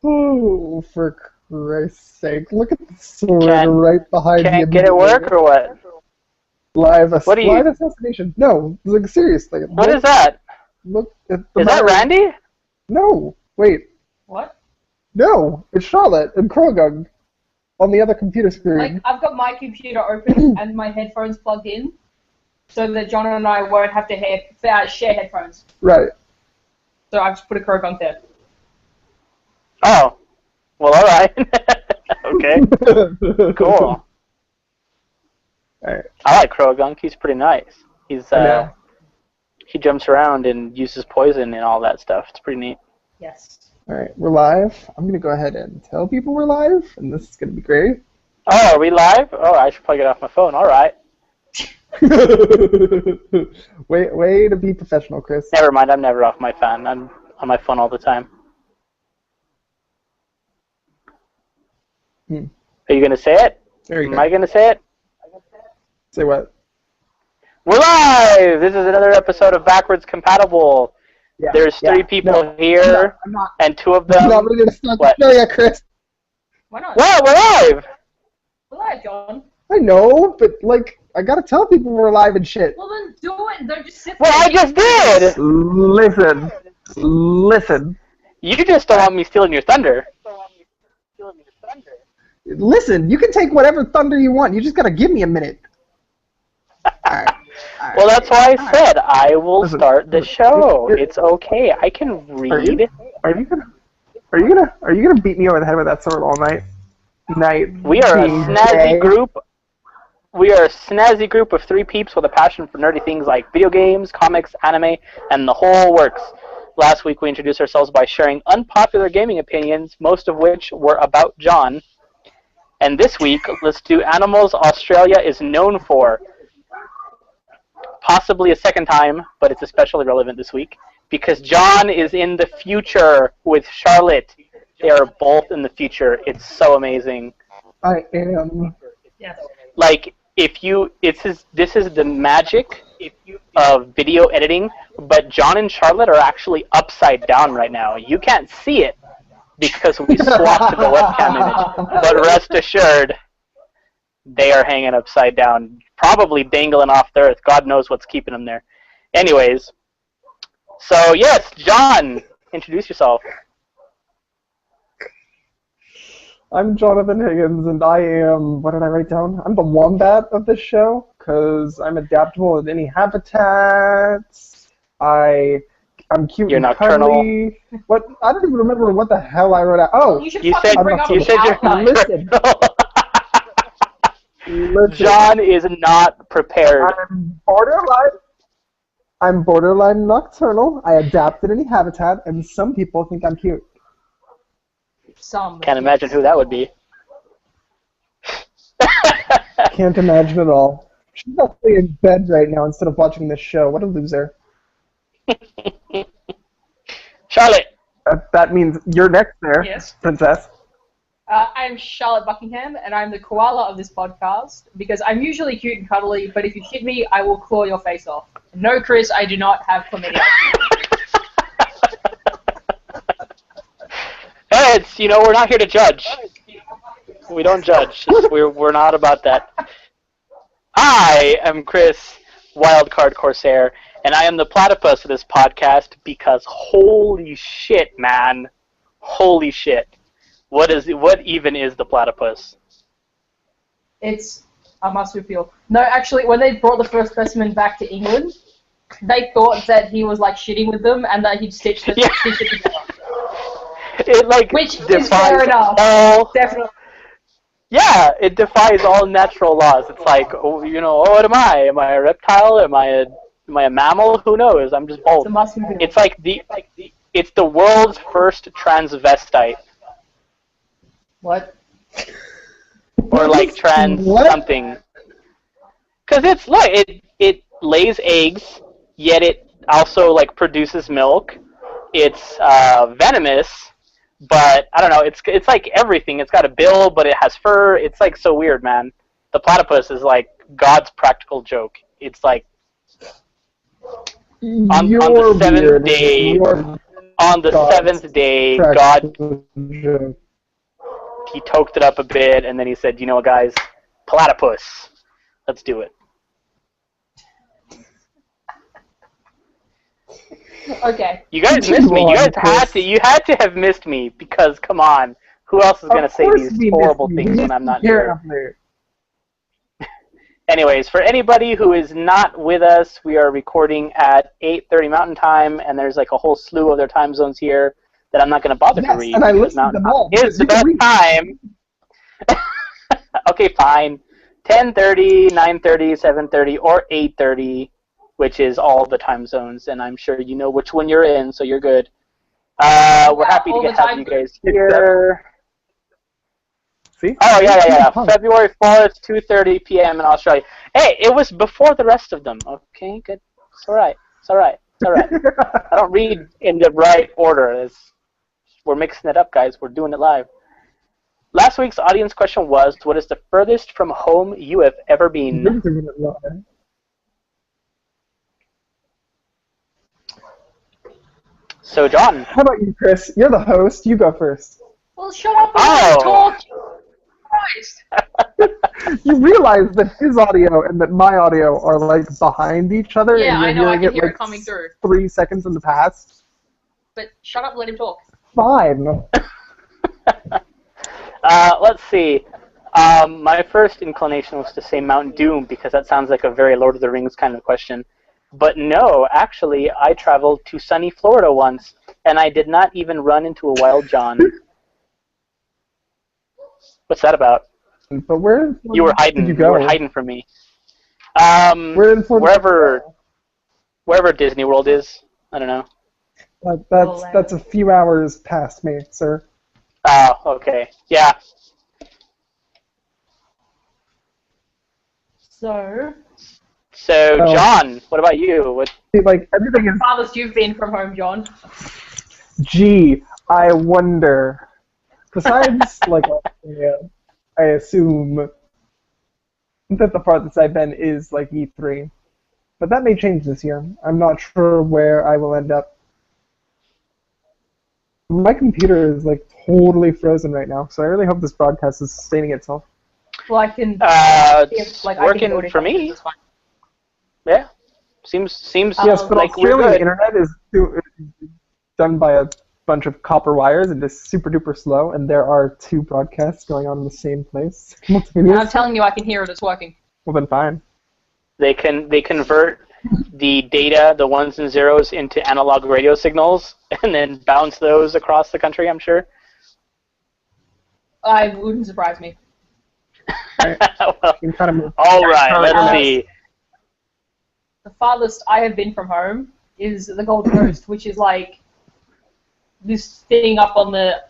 Oh, for Christ's sake. Look at the sword Can't- right behind Can't me. get it work or what? Live What assassination. No, like, seriously. What is that? Look at the Is that map. Randy? No, wait. What? No, it's Charlotte and Krogung on the other computer screen. Like, I've got my computer open and my headphones plugged in, so that John and I won't have to share headphones. Right. So I've just put a Krogunk there. Oh. Well, alright. Okay. Cool. Alright. I like Krogunk. He's pretty nice. He's I know. he jumps around and uses poison and all that stuff. It's pretty neat. Yes. Alright, we're live. I'm gonna go ahead and tell people we're live, and this is gonna be great. Oh, are we live? Oh, I should probably get off my phone. Alright. way to be professional, Chris. Never mind, I'm never off my phone. I'm on my phone all the time. Hmm. Are you going to say it? There you Am go. I going to say it? Say what? We're live! This is another episode of Backwards Compatible. Yeah, There's three people no, here, I'm not. and two of them... I'm not ready to start What? the show yet, Chris. Why not? Well, we're live! We're live, John. I know, but, like, I gotta tell people we're live and shit. Well, then do it. Don't just sit Well, there. I just did! Listen. You just don't want me stealing your thunder. Listen, you can take whatever thunder you want. You just gotta give me a minute. Alright. Well, that's why I said I will Listen, start the show. you're- It's okay. I can read. Are you gonna beat me over the head with that sword all night? We are a DJ. snazzy group. We are a snazzy group of three peeps with a passion for nerdy things like video games, comics, anime, and the whole works. Last week we introduced ourselves by sharing unpopular gaming opinions, most of which were about John. And this week, let's do animals Australia is known for. Possibly a second time, but it's especially relevant this week, because John is in the future with Charlotte. They are both in the future. It's so amazing. I am. Yes. Like, this is the magic of video editing, but John and Charlotte are actually upside down right now. You can't see it because we swapped the webcam image, but rest assured, they are hanging upside down, probably dangling off the earth. God knows what's keeping them there. Anyways, so yes, John, introduce yourself. I'm Jonathan Higgins, and I am, what did I write down? I'm the wombat of this show, because I'm adaptable in any habitats. I'm cute You're and nocturnal. cuddly. What? I don't even remember what the hell I wrote out. Oh, You should You fucking said bring up you the said you're outline. Listen. listen. John is not prepared. I'm borderline nocturnal. I adapt in any habitat, and some people think I'm cute. Some. Can't imagine who that would be. Can't imagine at all. She's actually in bed right now instead of watching this show. What a loser. Charlotte. That means you're next there, Yes. princess. I'm Charlotte Buckingham, and I'm the koala of this podcast, because I'm usually cute and cuddly, but if you hit me, I will claw your face off. No, Chris, I do not have chlamydia. Hey, it's, we're not here to judge. We don't judge. We're not about that. I am Chris, Wildcard Corsair, and I am the platypus of this podcast because holy shit, man. Holy shit. What even is the platypus? It's a marsupial. No, actually, when they brought the first specimen back to England, they thought that he was, like, shitting with them, and that he'd stitch it together. It, like, Which is defies fair enough. all... Definitely. Yeah, it defies all natural laws. It's like, what am I? Am I a reptile? Am I a mammal? Who knows? I'm just both. It's a marsupial. It's like it's the world's first transvestite, What? or like trans What? something. Because it lays eggs, yet it also like produces milk. It's venomous, but I don't know. It's like everything. It's got a bill, but it has fur. It's like so weird, man. The platypus is like God's practical joke. It's like on the seventh day. On the seventh day, God, he toked it up a bit, and then he said, you know what, guys, platypus. Let's do it. Okay. You guys missed me. You had to have missed me, because, come on, who else is going to say these horrible things when I'm not here? Anyways, for anybody who is not with us, we are recording at 8:30 Mountain Time, and there's like a whole slew of their time zones here that I'm not going to bother to read. And I listed them all. Is the best time. Okay, fine. 10:30, 9:30, 7:30, or 8:30, which is all the time zones, and I'm sure you know which one you're in, so you're good. We're happy to have you guys here. See? Oh, yeah. February 4th, 2:30 p.m. in Australia. Hey, it was before the rest of them. Okay, good. It's all right. I don't read in the right order. We're mixing it up, guys. We're doing it live. Last week's audience question was, what is the furthest from home you have ever been? So, John. How about you, Chris? You're the host. You go first. Well, shut up and talk. Christ. You realize that his audio and that my audio are like behind each other. Yeah, and I know. I can hear like it coming through. 3 seconds in the past. But shut up and let him talk. Fine. Let's see. My first inclination was to say Mount Doom because that sounds like a very Lord of the Rings kind of question. But no, actually, I traveled to sunny Florida once, and I did not even run into a wild John. What's that about? But where you were hiding? Did you go? You were hiding from me. Where in Florida? Wherever Disney World is. I don't know. That's a few hours past me, sir. Oh, okay. Yeah. So, John, what about you? Like everything is. Farthest you've been from home, John? Gee, I wonder. Besides, like, I assume that the farthest I've been is like E3, but that may change this year. I'm not sure where I will end up. My computer is like totally frozen right now, so I really hope this broadcast is sustaining itself. Well, I can. It's working for me. Yeah, seems. Yes, but like Australian internet is done by a bunch of copper wires and is super duper slow, and there are 2 broadcasts going on in the same place. I'm telling you, I can hear it. It's working. Well, then fine. They convert the data, the ones and zeros, into analog radio signals, and then bounce those across the country. I'm sure. I wouldn't surprise me. Well, all right, let's see. The farthest I have been from home is the Gold Coast, which is like this thing up on the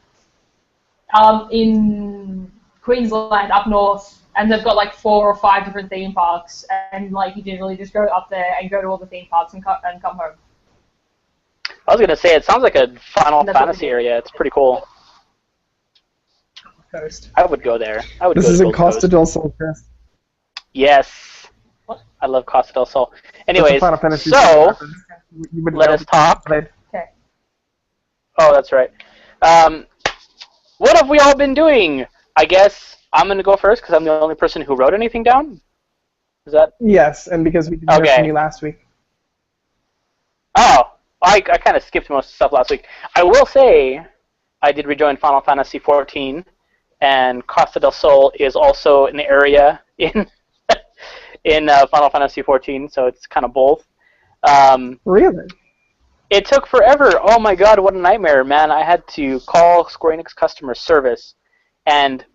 in Queensland up north, and they've got like 4 or 5 different theme parks, and like you generally just go up there and go to all the theme parks and come home. I was gonna say it sounds like a Final Fantasy area. It's pretty cool. Coast. I would go there. This is in Costa del Sol, Chris. Yes. What? I love Costa del Sol. Anyways, so let us talk. Okay. Oh, that's right. What have we all been doing? I guess I'm going to go first because I'm the only person who wrote anything down. Is that? Yes, and because we didn't hear from you last week. Oh, I kind of skipped most of the stuff last week. I will say I did rejoin Final Fantasy XIV, and Costa del Sol is also an area in Final Fantasy XIV, so it's kind of both. Really? It took forever. Oh my god, what a nightmare, man. I had to call Square Enix customer service. And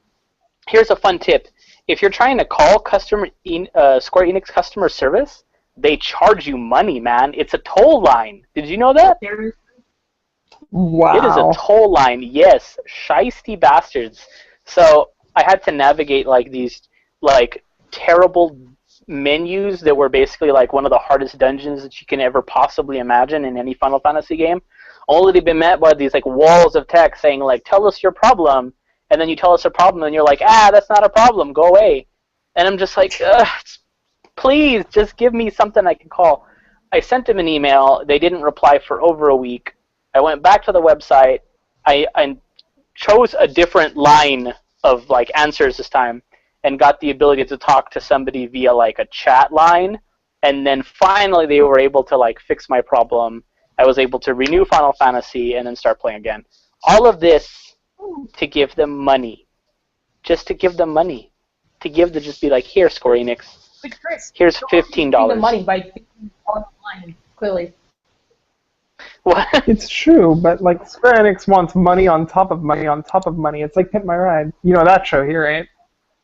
here's a fun tip. If you're trying to call Square Enix customer service, they charge you money, man. It's a toll line. Did you know that? Wow. It is a toll line, yes. Shiesty bastards. So I had to navigate like these like terrible menus that were basically like one of the hardest dungeons that you can ever possibly imagine in any Final Fantasy game, only to be met by these like walls of text saying like, tell us your problem, and then you tell us a problem and you're like, that's not a problem, go away. And I'm just like, please just give me something I can call. I sent them an email. They didn't reply for over a week. I went back to the website. I chose a different line of like answers this time, and got the ability to talk to somebody via like a chat line. And then finally, they were able to like fix my problem. I was able to renew Final Fantasy and then start playing again. All of this to give them money, just to give them money, to just be like, here, Square Enix, But Chris, here's $15. The money by being online, clearly. What? It's true, but like Square Enix wants money on top of money on top of money. It's like Pimp My Ride. You know that show here, right?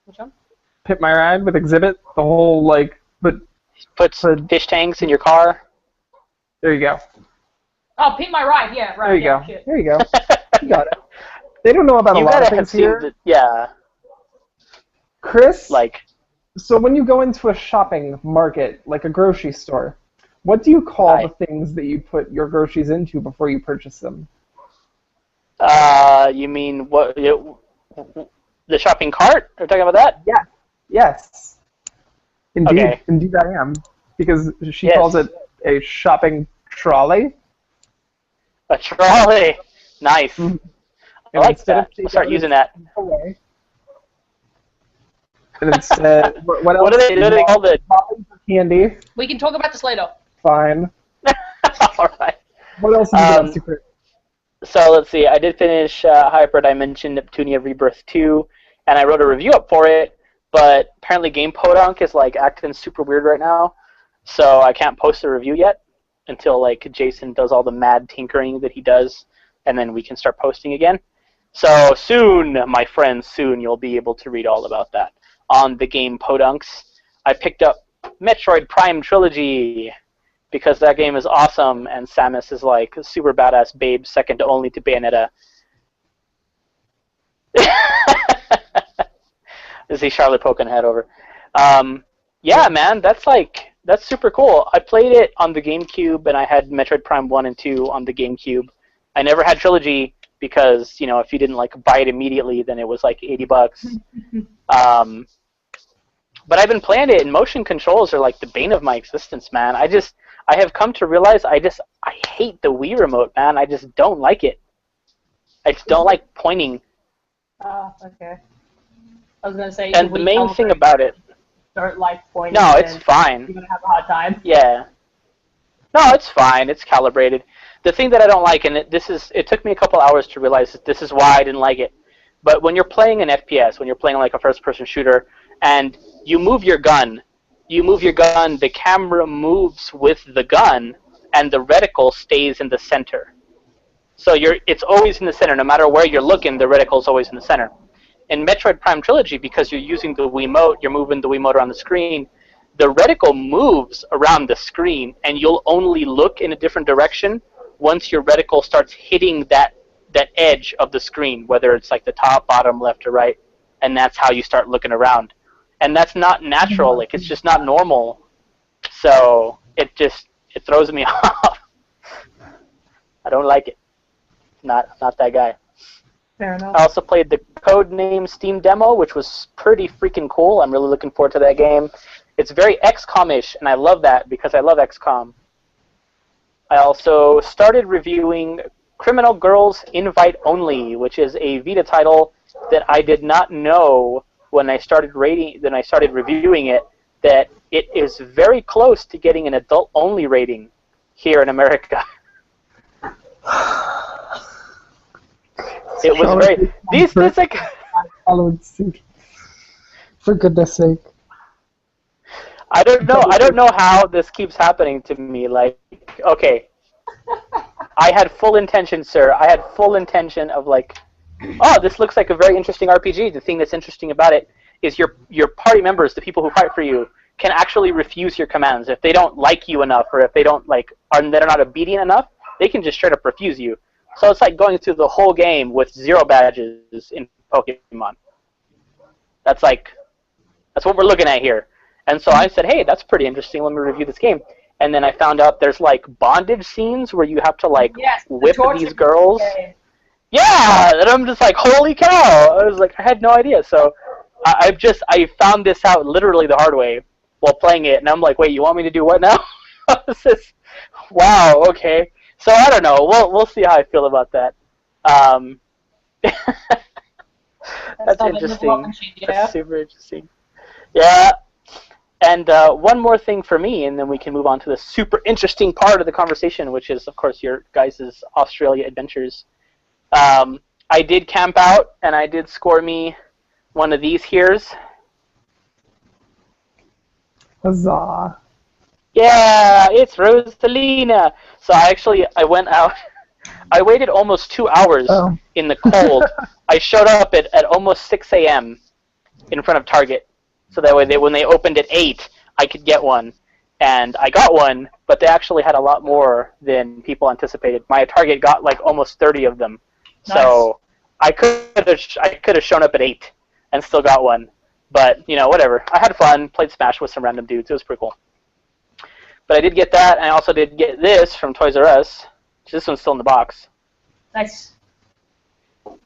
Which one? Pimp My Ride with Exhibit. The whole like, but Put fish tanks in your car. there you go. Oh, Pimp My Ride, yeah, right. There you yeah, go. Shit. There you go. You got it. They don't know about a You lot of gotta have things seen here. the, yeah, Chris, like, so when you go into a shopping market, like a grocery store, what do you call the things that you put your groceries into before you purchase them? you mean what? The shopping cart? Are you talking about that? Yeah. Yes. Indeed. Okay. Indeed I am. Because she Yes. calls it a shopping trolley. A trolley. Nice. Mhm. I like instead of that. I'll start using that. away, and instead, what else? What do they call the? Toppings or candy? We can talk about this later. Fine. All right. What else have you been up to, Chris? So let's see. I did finish Hyperdimension Neptunia Rebirth 2, and I wrote a review up for it. But apparently, Game Podunk is like acting super weird right now, so I can't post a review yet until like Jason does all the mad tinkering that he does, and then we can start posting again. So soon, my friends, soon you'll be able to read all about that on the Game Podunks. I picked up Metroid Prime Trilogy because that game is awesome, and Samus is like a super badass babe, second only to Bayonetta. I see Charlotte poking her head over. Yeah, man, that's super cool. I played it on the GameCube, and I had Metroid Prime 1 and 2 on the GameCube. I never had Trilogy because, you know, if you didn't like buy it immediately, then it was like $80. But I've been playing it, and motion controls are like the bane of my existence, man. I have come to realize I hate the Wii remote, man. I just don't like it. I just don't like pointing. Okay. I was gonna say. And the main thing about it. Don't like pointing. No, it's fine. You're gonna have a hard time. Yeah. No, it's fine. It's calibrated. The thing that I don't like, and it took me a couple hours to realize that this is why I didn't like it. But when you're playing an FPS, when you're playing like a first-person shooter, and you move your gun, the camera moves with the gun, and the reticle stays in the center. So it's always in the center. No matter where you're looking, the reticle is always in the center. In Metroid Prime Trilogy, because you're using the Wiimote, you're moving the Wiimote around the screen, the reticle moves around the screen, and you'll only look in a different direction once your reticle starts hitting that edge of the screen, whether it's like the top, bottom, left, or right, and that's how you start looking around. And that's not natural. Like, it's just not normal. So it throws me off. I don't like it. I'm not that guy. Fair enough. I also played the Codename Steam demo, which was pretty freaking cool. I'm really looking forward to that game. It's very XCOM-ish, and I love that because I love XCOM. I also started reviewing Criminal Girls Invite Only, which is a Vita title that I did not know when I started reviewing it, that it is very close to getting an adult-only rating here in America. It was very... These like... Followed suit. For goodness sake. I don't know how this keeps happening to me. Like, okay, I had full intention, sir. I had full intention of like, oh, this looks like a very interesting RPG. The thing that's interesting about it is your party members, the people who fight for you, can actually refuse your commands if they don't like you enough, or if they don't they're not obedient enough. They can just straight up refuse you. So it's like going through the whole game with 0 badges in Pokemon. That's what we're looking at here. And so I said, hey, that's pretty interesting. Let me review this game. And then I found out there's like bondage scenes where you have to whip these girls. Game. Yeah, and I'm just like, holy cow! I was like, I had no idea. So I found this out literally the hard way while playing it, and I'm like, wait, you want me to do what now? Wow, okay. So I don't know. We'll see how I feel about that. That's interesting. That's super interesting. Yeah. And one more thing for me, and then we can move on to the super interesting part of the conversation, which is, of course, your guys' Australia adventures. I did camp out, and I did score me one of these here's. Huzzah. Yeah, it's Rosalina. So I went out. I waited almost 2 hours in the cold. I showed up at almost 6 a.m. in front of Target. So that way, when they opened at 8, I could get one. And I got one, but they actually had a lot more than people anticipated. My Target got like almost 30 of them. Nice. So I could have shown up at 8 and still got one. But, you know, whatever. I had fun, played Smash with some random dudes. It was pretty cool. But I did get that, and I also did get this from Toys R Us. This one's still in the box. Nice.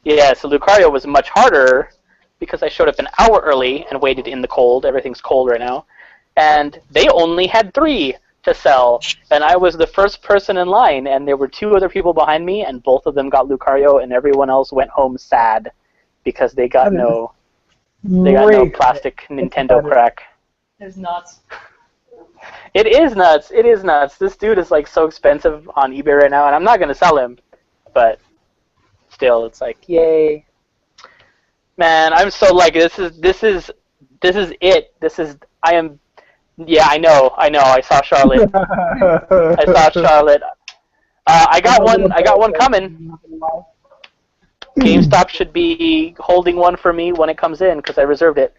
Yeah, so Lucario was much harder because I showed up an hour early and waited in the cold. Everything's cold right now. And they only had 3 to sell. And I was the first person in line, and there were 2 other people behind me, and both of them got Lucario, and everyone else went home sad because they got no plastic Nintendo crack. It's nuts. It is nuts. It is nuts. This dude is like so expensive on eBay right now, and I'm not gonna sell him, but still, it's like, yay, man! I'm so like this is it. Yeah, I know. I saw Charlotte. I saw Charlotte. I got one coming. GameStop should be holding one for me when it comes in because I reserved it.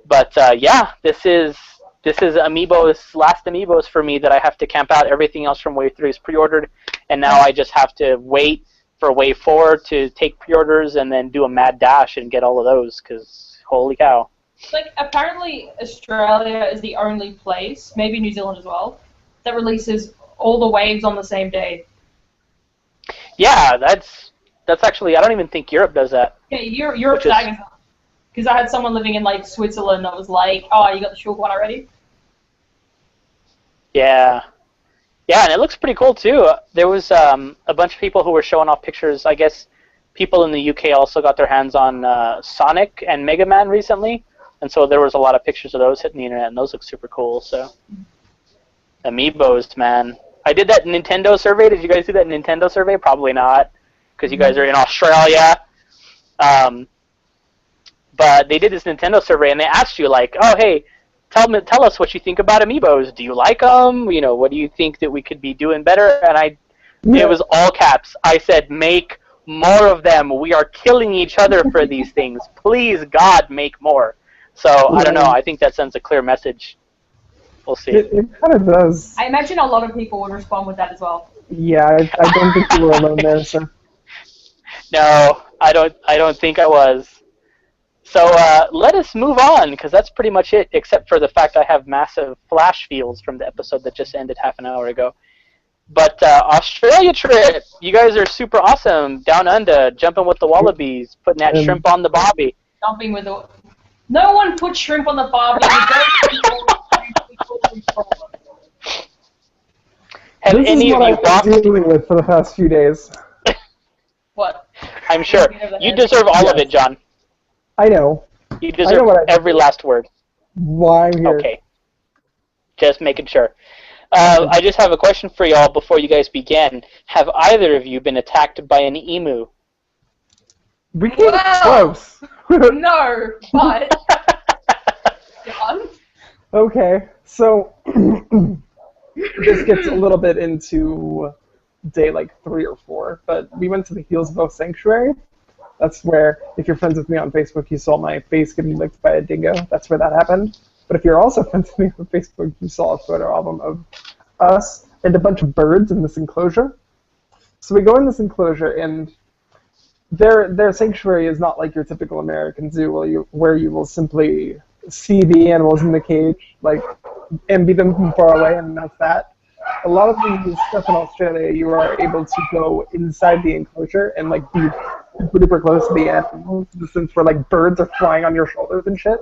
But yeah, this is Amiibos, last Amiibos for me that I have to camp out. Everything else from Wave 3 is pre-ordered, and now I just have to wait for Wave 4 to take pre-orders and then do a mad dash and get all of those, because holy cow. Like, apparently Australia is the only place, maybe New Zealand as well, that releases all the waves on the same day. Yeah, that's actually, I don't even think Europe does that. Yeah, Europe's staggering. Because I had someone living in, like, Switzerland that was like, oh, you got the Shulk one already? Yeah. Yeah, and it looks pretty cool, too. There was a bunch of people who were showing off pictures. I guess people in the UK also got their hands on Sonic and Mega Man recently, and so there was a lot of pictures of those hitting the internet, and those look super cool, so. Amiibos, man. I did that Nintendo survey. Did you guys do that Nintendo survey? Probably not, because you guys are in Australia. But they did this Nintendo survey, and they asked you, like, oh, hey, tell us what you think about Amiibos. Do you like them? You know, what do you think that we could be doing better? And it was all caps. I said, make more of them. We are killing each other for these things. Please, God, make more. So, I don't know. I think that sends a clear message. We'll see. It kind of does. I imagine a lot of people would respond with that as well. Yeah, I don't think you were alone there, sir. No, I don't think I was. So let us move on, because that's pretty much it, except for the fact I have massive flash fields from the episode that just ended half an hour ago. But Australia trip, you guys are super awesome. Down under, jumping with the wallabies, putting that shrimp on the barbie. Jumping with the... No one put shrimp on the barbie. Have this any is of what you I've been dealing with for the past few days. What? I'm sure. You deserve all of it, John. I know. You deserve every last word. Why I'm here. Okay. Just making sure. I just have a question for y'all before you guys begin. Have either of you been attacked by an emu? We came close. No, but... John? Okay, so this gets a little bit into day like 3 or 4, but we went to the Healesville Sanctuary. That's where, if you're friends with me on Facebook, you saw my face getting licked by a dingo. That's where that happened. But if you're also friends with me on Facebook, you saw a photo album of us and a bunch of birds in this enclosure. So we go in this enclosure, and their sanctuary is not like your typical American zoo where you will simply see the animals in the cage, like, and be them from far away, and that's that. A lot of the stuff in Australia, you are able to go inside the enclosure and like be super close to the animals, in the sense where like birds are flying on your shoulders and shit.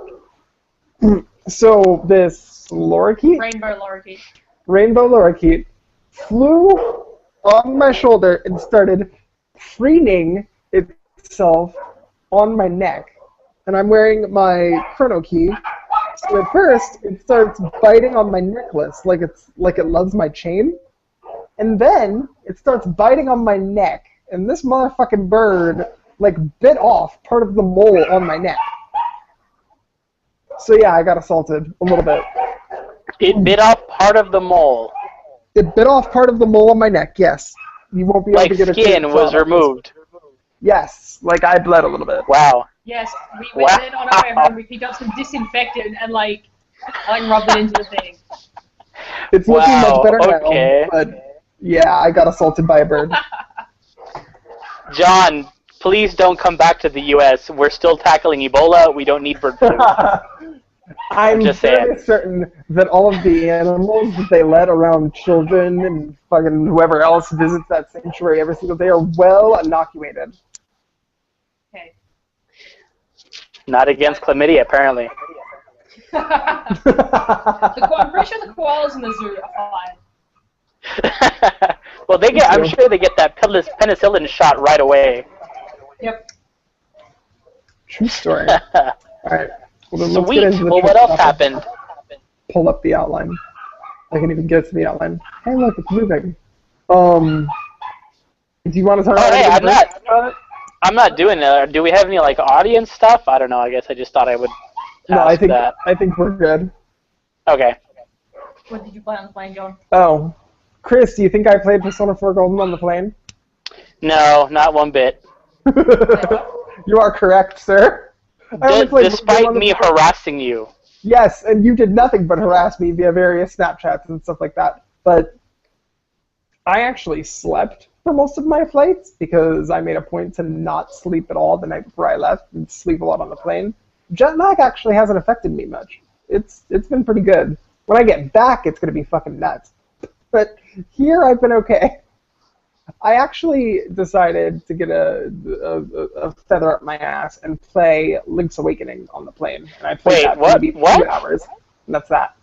So this lorikeet, Rainbow lorikeet, flew on my shoulder and started preening itself on my neck. And I'm wearing my chrono key. So at first, it starts biting on my necklace like it loves my chain. And then it starts biting on my neck. And this motherfucking bird like bit off part of the mole on my neck. So yeah, I got assaulted a little bit. It bit off part of the mole. It bit off part of the mole on my neck, yes. You won't be able Like to get a skin was removed. Yes, like I bled a little bit. Wow. Yes, we went in on our way home, we picked up some disinfectant and like rubbed it into the thing. It's looking much better okay. now, but yeah, I got assaulted by a bird. John, please don't come back to the U.S. We're still tackling Ebola. We don't need bird flu. I'm just very certain that all of the animals that they let around children and fucking whoever else visits that sanctuary every single day are well inoculated. Okay. Not against chlamydia, apparently. I'm pretty sure the koalas in the zoo are fine. Well, I'm sure they get that penicillin shot right away. Yep. True story. Alright. Well, then let's Sweet. get into the Well, what else happened? Pull up the outline. I can even get to the outline. Hey, look, it's moving. Do you want to talk about it? I'm not doing it. Do we have any like audience stuff? I don't know. I guess I just thought I would. No, I think we're good. Okay. What did you play on the plane, John? Oh, Chris, do you think I played Persona 4 Golden on the plane? No, not one bit. You are correct, sir. Despite me harassing you. Yes, and you did nothing but harass me via various Snapchats and stuff like that. But I actually slept for most of my flights because I made a point to not sleep at all the night before I left and sleep a lot on the plane. Jet lag actually hasn't affected me much. It's been pretty good. When I get back, it's going to be fucking nuts. But here, I've been okay. I actually decided to get a feather up my ass and play Link's Awakening on the plane. And I played that for maybe 2 hours. And that's that.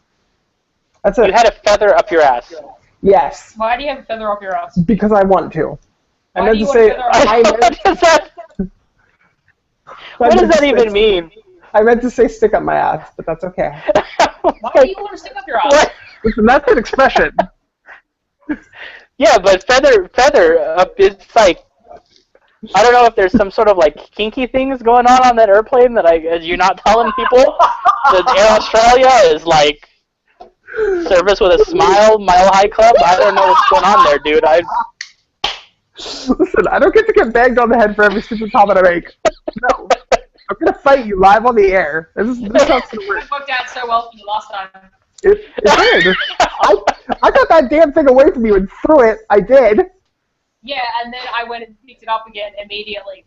That's it. You had a feather up your ass. Yes. Why do you have a feather up your ass? Because I want to. Why do you want a feather up your ass? What does that even mean? I meant to say stick up my ass, but that's okay. Why do you want to stick up your ass? What? Listen, that's an expression. Yeah, but feather up is like, I don't know if there's some sort of like kinky things going on that airplane that you're not telling people. That Air Australia is like service with a smile, Mile High Club. I don't know what's going on there, dude. Listen, I don't get to get banged on the head for every stupid comment I make. No. I'm gonna fight you live on the air. This is not gonna work. It worked out so well for you last time. It did. I got that damn thing away from you and threw it. I did. Yeah, and then I went and picked it up again immediately.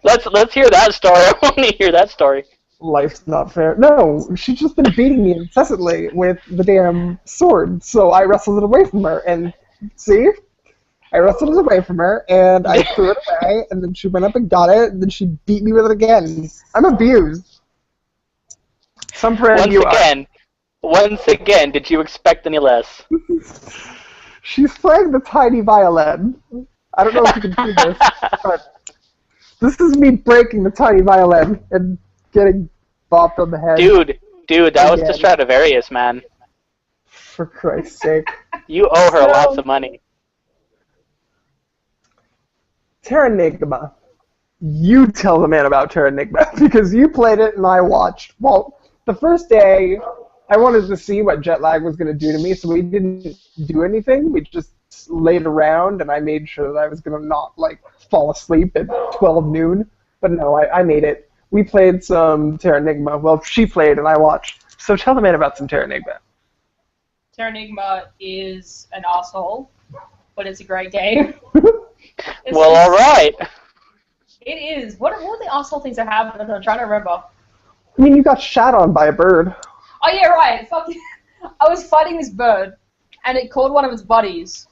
Let's hear that story. I want to hear that story. Life's not fair. No, she's just been beating me incessantly with the damn sword, so I wrestled it away from her, and see? I wrestled it away from her, and I threw it away, and then she went up and got it, and then she beat me with it again. I'm abused. Once again, did you expect any less? She's playing the tiny violin. I don't know if you can see this, but this is me breaking the tiny violin and getting bopped on the head. Dude, that was the Stradivarius, man. For Christ's sake. You owe her lots of money. Terranigma. You tell the man about Terranigma, because you played it and I watched. Well, the first day, I wanted to see what jet lag was going to do to me, so we didn't do anything. We just laid around, and I made sure that I was going to not, like, fall asleep at 12 noon. But no, I made it. We played some Terranigma. Well, she played, and I watched. So tell the man about some Terranigma. Terranigma is an asshole, but it's a great game. Well, all right. It is. What are the asshole things I have? I'm trying to remember. I mean, you got shot on by a bird. Oh, yeah, right. I was fighting this bird, and it called one of its buddies,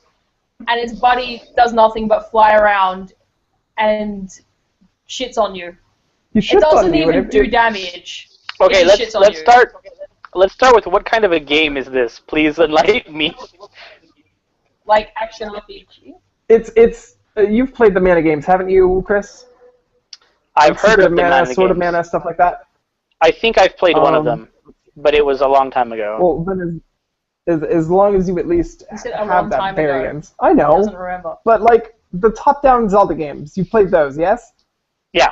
and its buddy does nothing but fly around and shits on you. It doesn't even do damage. Okay, let's start with what kind of a game is this? Please enlighten me. Like action RPG? It's you've played the mana games, haven't you, Chris? I've heard of the mana Sword of games. Mana, stuff like that. I think I've played one of them, but it was a long time ago. Well, then as long as you at least You said a long have that time ago. variance. I He know, doesn't remember. but like the top-down Zelda games, you played those, yes? Yeah.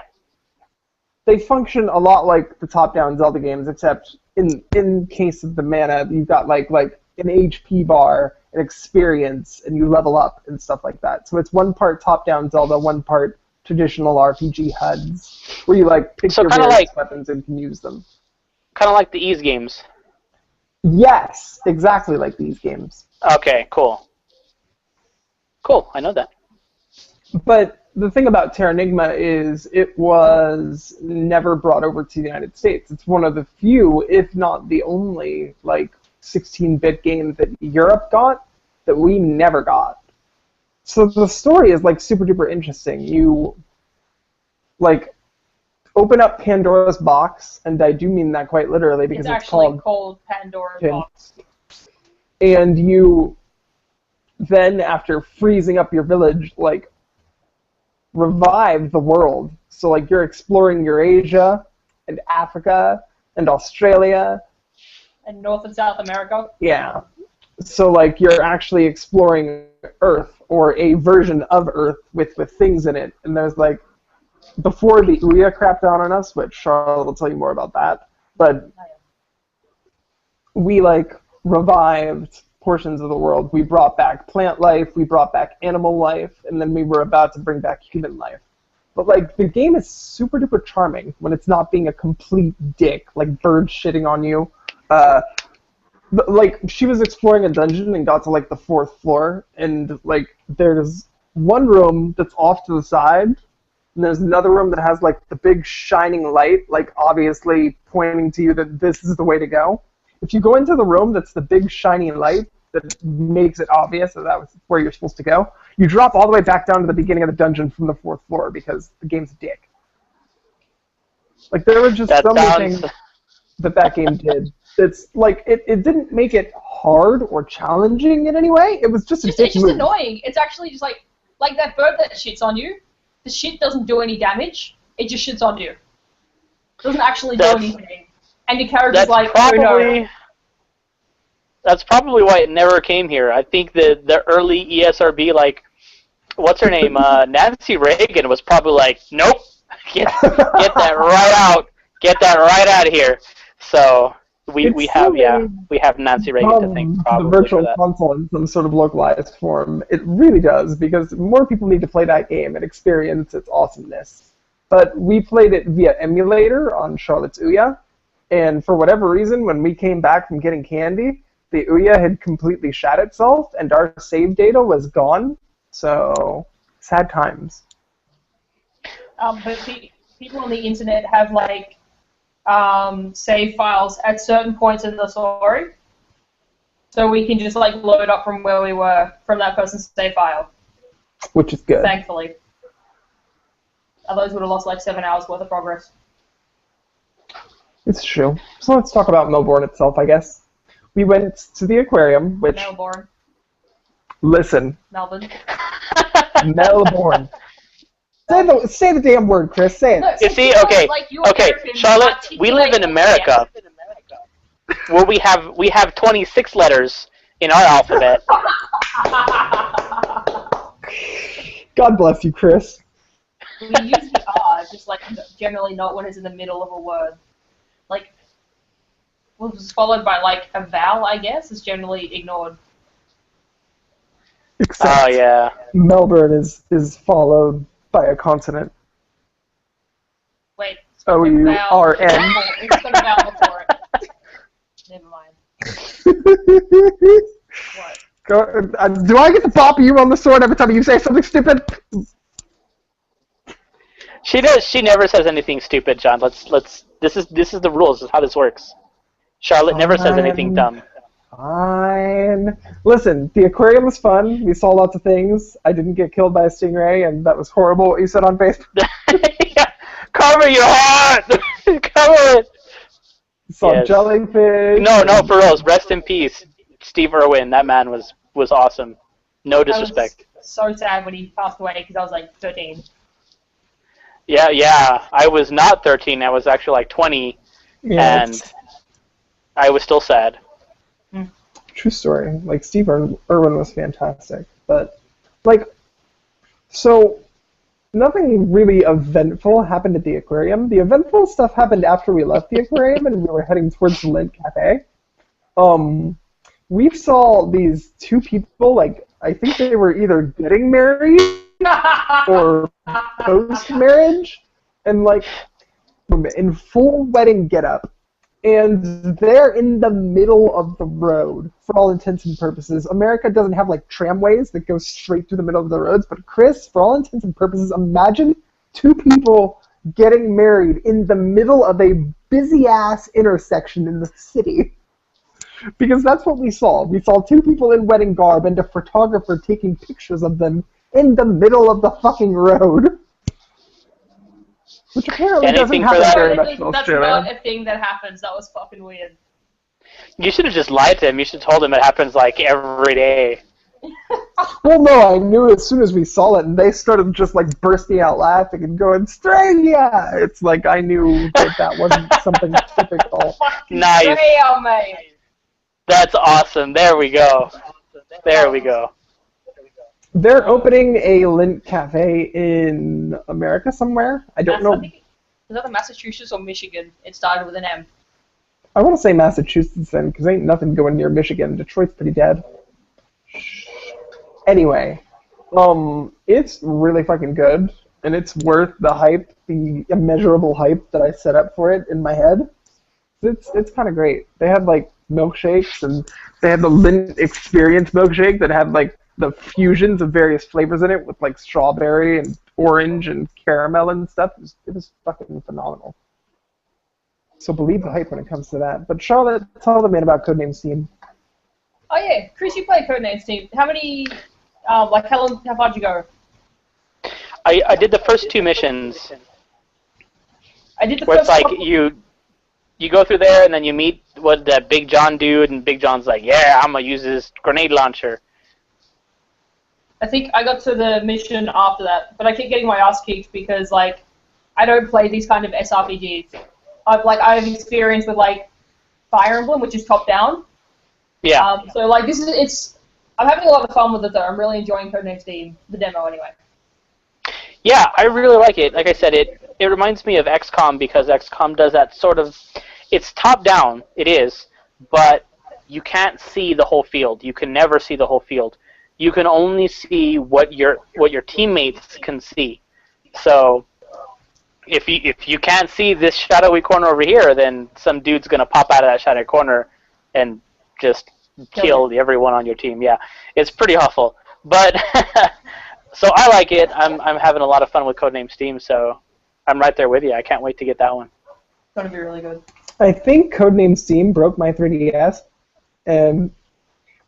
They function a lot like the top-down Zelda games, except in case of the mana, you've got like an HP bar, an experience, and you level up and stuff like that. So it's one part top-down Zelda, one part traditional RPG HUDs, where you like pick So your kinda various like- weapons and can use them. Kind of like the Ease games. Yes, exactly like these games. Okay, cool. Cool, I know that. But the thing about Terranigma is it was never brought over to the United States. It's one of the few, if not the only, like 16-bit game that Europe got that we never got. So the story is like super duper interesting. You like open up Pandora's box, and I do mean that quite literally because It's it's actually called Pandora's Pin. Box. And you then, after freezing up your village, like revive the world. So like you're exploring Eurasia and Africa and Australia. And North and South America. Yeah. So like you're actually exploring Earth, or a version of Earth with things in it. And there's like, before the Ouya crapped down on us, which Charlotte will tell you more about that, but we like revived portions of the world. We brought back plant life, we brought back animal life, and then we were about to bring back human life. But like the game is super duper charming when it's not being a complete dick, like birds shitting on you. But, like she was exploring a dungeon and got to like the 4th floor, and like there's one room that's off to the side, and there's another room that has like the big shining light, like obviously pointing to you that this is the way to go. If you go into the room that's the big shiny light that makes it obvious that that's where you're supposed to go, you drop all the way back down to the beginning of the dungeon from the 4th floor because the game's a dick. Like there were just so many things that game did. It's like it didn't make it hard or challenging in any way. It was just a dick It's just move. annoying. It's actually just like that bird that shits on you. The shit doesn't do any damage. It just shits on you. It doesn't actually do anything. And your character's That's like, probably oh no. that's probably why it never came here. I think the early ESRB, like, what's her name, Nancy Reagan was probably like, nope, get that right out, get that right out of here. So we have Nancy Reagan to thank probably the virtual for that. console in some sort of localized form. It really does, because more people need to play that game and experience its awesomeness. But we played it via emulator on Charlotte's Ouya, and for whatever reason, when we came back from getting candy, the Ouya had completely shat itself, and our save data was gone. So, sad times. But people on the internet have like save files at certain points in the story, so we can just like load up from where we were from that person's save file. Which is good. Thankfully. Otherwise, we would have lost like 7 hours worth of progress. It's true. So let's talk about Melbourne itself, I guess. We went to the aquarium, which... Melbourne. Listen. Melbourne. Melbourne. Say the damn word, Chris. Say it. No, You see, okay, Charlotte, we live in America, where we have 26 letters in our alphabet. God bless you, Chris. We use the R, just like generally not when it's in the middle of a word. Like, was followed by like a vowel, I guess, is generally ignored. Except Oh yeah. Melbourne is followed by a consonant. Wait. O-U-R-N. It's got a vowel before it. Never mind. What? Do I get to pop you on the sword every time you say something stupid? She does. She never says anything stupid, John. Let's. This is the rules. This is how this works. Charlotte never says anything dumb. Fine. Listen, the aquarium was fun. We saw lots of things. I didn't get killed by a stingray, and that was horrible what you said on Facebook. Yeah. Cover your heart! Cover it! Saw Yes. jellyfish. No, for reals. Rest in peace, Steve Irwin. That man was awesome. No disrespect. I was so sad when he passed away because I was like 13. Yeah. I was not 13. I was actually like 20, Yeah, and I was still sad. true story. Like, Steve Irwin was fantastic. But, like, so nothing really eventful happened at the aquarium. The eventful stuff happened after we left the aquarium and we were heading towards the Lint Cafe. We saw these two people, like, I think they were either getting married or post-marriage, and, like, in full wedding getup. And they're in the middle of the road, for all intents and purposes. America doesn't have, like, tramways that go straight through the middle of the roads, but Chris, for all intents and purposes, imagine two people getting married in the middle of a busy-ass intersection in the city. Because that's what we saw. We saw two people in wedding garb and a photographer taking pictures of them in the middle of the fucking road. Which apparently Anything doesn't for happen that. very much in That's Australia. not a thing that happens. That was fucking weird. You should have just lied to him. You should have told him it happens like every day. Well, no, I knew as soon as we saw it, and they started just like bursting out laughing and going, Australia! It's like I knew that wasn't something typical. Nice. Damn, mate. That's awesome. There we go. There we go. They're opening a Lint Cafe in America somewhere. I don't know. I think it's either Massachusetts or Michigan. It started with an M. I want to say Massachusetts then, because ain't nothing going near Michigan. Detroit's pretty dead. Anyway, it's really fucking good, and it's worth the hype, the immeasurable hype that I set up for it in my head. It's kind of great. They had like milkshakes, and they had the Lint Experience milkshake that had like the fusions of various flavors in it with like strawberry and orange and caramel and stuff. It was fucking phenomenal. So believe the hype when it comes to that. But Charlotte, tell the man about Codename Steam. Oh yeah, Chris, you played Codename Steam. How many, how far did you go? I did the first two missions. I did the Where it's first like you go through there and then you meet what that Big John dude, and Big John's like, yeah, I'm gonna use this grenade launcher. I think I got to the mission after that, but I kept getting my ass kicked because like I don't play these kind of SRPGs. I have experience with like Fire Emblem, which is top down. Yeah. So like I'm having a lot of fun with it though. I'm really enjoying Codename Steam, the demo anyway. Yeah, I really like it. Like I said, it reminds me of XCOM because XCOM does that sort of. It's top down, it is, but you can't see the whole field. You can never see the whole field. You can only see what your teammates can see. So if you can't see this shadowy corner over here, then some dude's gonna pop out of that shadowy corner and just kill everyone on your team. Yeah, it's pretty awful. But so I like it. I'm having a lot of fun with Codename Steam. So I'm right there with you. I can't wait to get that one. It's gonna be really good. I think Codename Steam broke my 3DS, and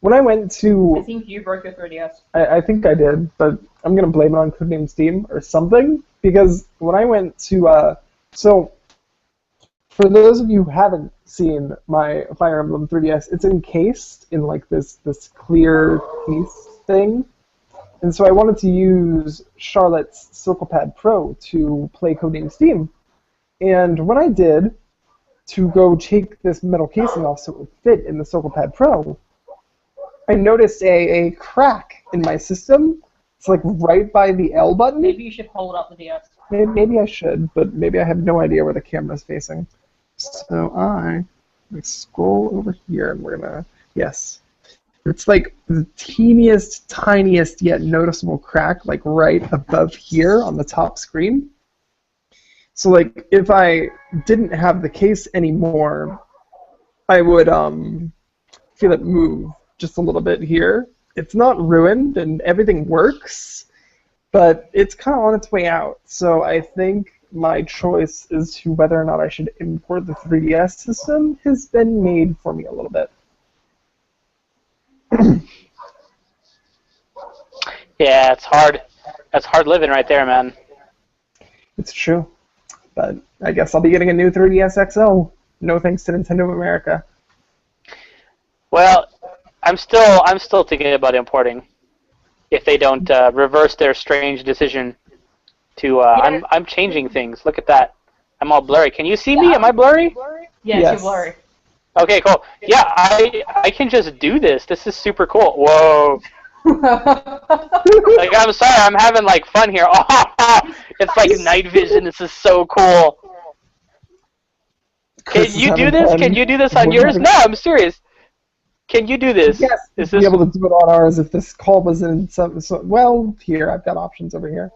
when I went to... I think you broke your 3DS. I think I did, but I'm going to blame it on Codename Steam or something, because when I went to... So, for those of you who haven't seen my Fire Emblem 3DS, it's encased in like this clear case thing, and so I wanted to use Charlotte's CirclePad Pro to play Codename Steam. And when I did, to go take this metal casing off so it would fit in the CirclePad Pro, I noticed a crack in my system. It's like right by the L button. Maybe you should hold up the DS. Maybe I should, but maybe I have no idea where the camera's facing. So I scroll over here, and we're gonna... Yes. It's like the teeniest, tiniest, yet noticeable crack, like right above here on the top screen. So like, if I didn't have the case anymore, I would feel it move just a little bit here. It's not ruined and everything works, but it's kind of on its way out. So I think my choice as to whether or not I should import the 3DS system has been made for me a little bit. Yeah, it's hard. That's hard living right there, man. It's true. But I guess I'll be getting a new 3DS XL. No thanks to Nintendo of America. Well, I'm still thinking about importing. if they don't reverse their strange decision to. I'm changing things. Look at that. I'm all blurry. Can you see me? Am I blurry? Yes, you're blurry. Okay, cool. Yeah, I can just do this. This is super cool. Whoa. Like, I'm sorry, I'm having like fun here. Oh, it's like night vision. This is so cool. Can you do this? Can you do this on yours? No, I'm serious. Can you do this? Yes, Is be this able to do it on ours if this call was in some. Well, here I've got options over here.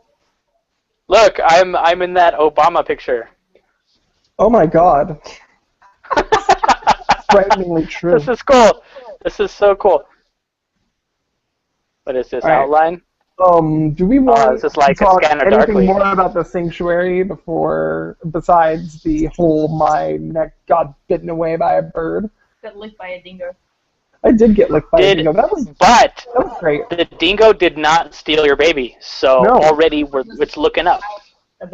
Look, I'm in that Obama picture. Oh my God. Frighteningly true. This is cool. This is so cool. What is this outline? Do we want this is like to a talk scanner anything darkly. more about the sanctuary besides the whole my neck got bitten away by a bird? Got licked by a dingo. I did get licked by a dingo. That was great. The dingo did not steal your baby, so No. already it's looking up.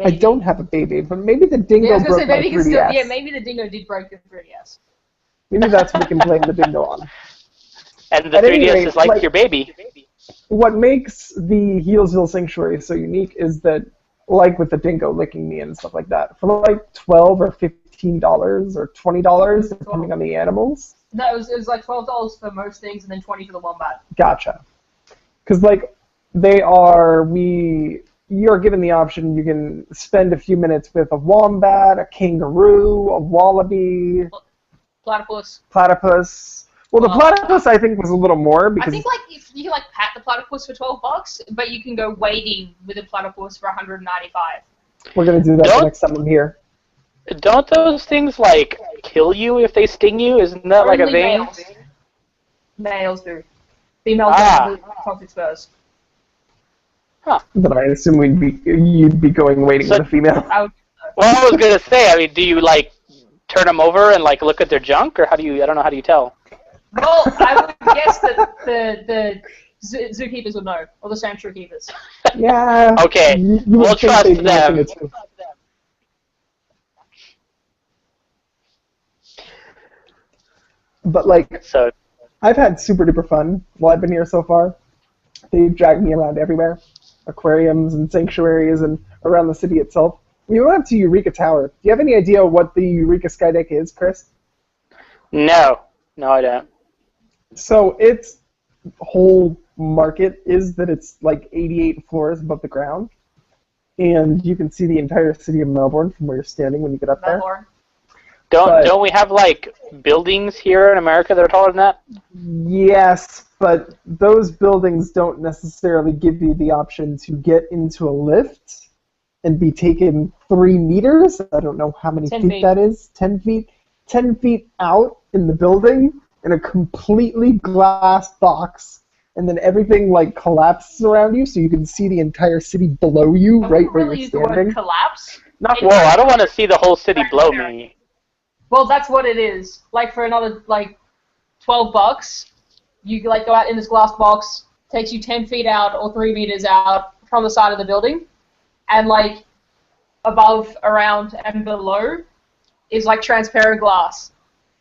I don't have a baby, but maybe the dingo broke my 3DS. Maybe the dingo did break your 3DS. Maybe that's what we can blame the dingo on. And the At any 3DS rate, is like your baby. What makes the Healesville Sanctuary so unique is that, like with the dingo licking me and stuff like that, for like $12 or $15 or $20, depending on the animals. No, it was like $12 for most things and then $20 for the wombat. Gotcha. Because like you're given the option. You can spend a few minutes with a wombat, a kangaroo, a wallaby, platypus. Well, the platypus I think was a little more because I think like if you can like pat the platypus for $12, but you can go wading with a platypus for $195. we're gonna do that the next time I'm here. Don't those things like kill you if they sting you? Isn't that like a thing? Males do. Females don't have toxic spurs. Huh. But I assume you'd be going wading with a female. Well, I was gonna say. I mean, do you like turn them over and like look at their junk, or how do you? I don't know. How do you tell? Well, I would guess that the zookeepers would know, or the sanctuary keepers. Yeah. Okay, we'll trust them. But like, I've had super duper fun while I've been here so far. They've dragged me around everywhere, aquariums and sanctuaries and around the city itself. We went up to Eureka Tower. Do you have any idea what the Eureka Skydeck is, Chris? No, I don't. So its whole market is that it's like 88 floors above the ground, and you can see the entire city of Melbourne from where you're standing when you get up there. Don't we have like buildings here in America that are taller than that? Yes, but those buildings don't necessarily give you the option to get into a lift and be taken 3 meters. I don't know how many feet that is. 10 feet. 10 feet out in the building in a completely glass box, and then everything like collapses around you, so you can see the entire city below you, right where you're standing. The word collapse? Whoa! I don't want to see the whole city blow me. Well, that's what it is. Like for another like $12, you like go out in this glass box. Takes you 10 feet out or 3 meters out from the side of the building, and like above, around, and below is like transparent glass,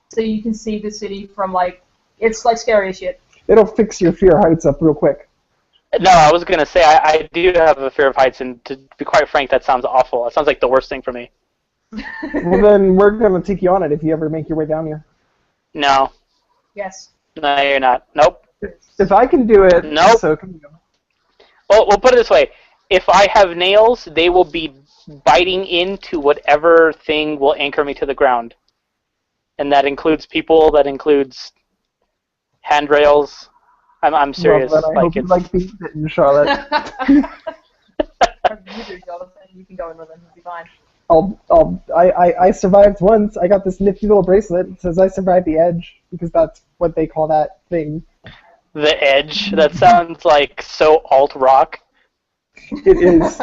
so you can see the city from like it's like scary as shit. It'll fix your fear of heights up real quick. No, I was gonna say I do have a fear of heights, and to be quite frank, that sounds awful. It sounds like the worst thing for me. Well, then we're gonna take you on it if you ever make your way down here. No. Yes. No, you're not. Nope. If I can do it, nope. So can you. Well, we'll put it this way: if I have nails, they will be biting into whatever thing will anchor me to the ground, and that includes people. That includes handrails. I'm serious. Well, I hope you like being bitten, Charlotte. You do, Jonathan. You can go in with them. You'll be fine. I survived once. I got this nifty little bracelet. It says I survived the edge, because that's what they call that thing. The edge? That sounds like so alt-rock. It is.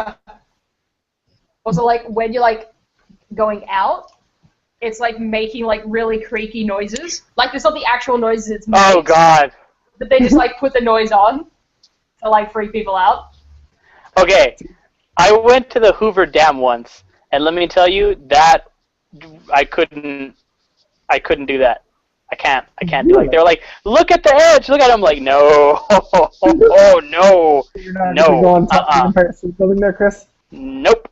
Also, like, when you're, like, going out, it's, like, making, like, really creaky noises. Like, it's not the actual noises it's making. Oh, God. But they just, like, put the noise on to, like, freak people out. Okay. I went to the Hoover Dam once, and let me tell you, that I couldn't do that. I can't do like they're like, look at the edge, look at him. Like, no, oh no, You're not no, gonna go on top of the Empire State Building there, Chris? nope.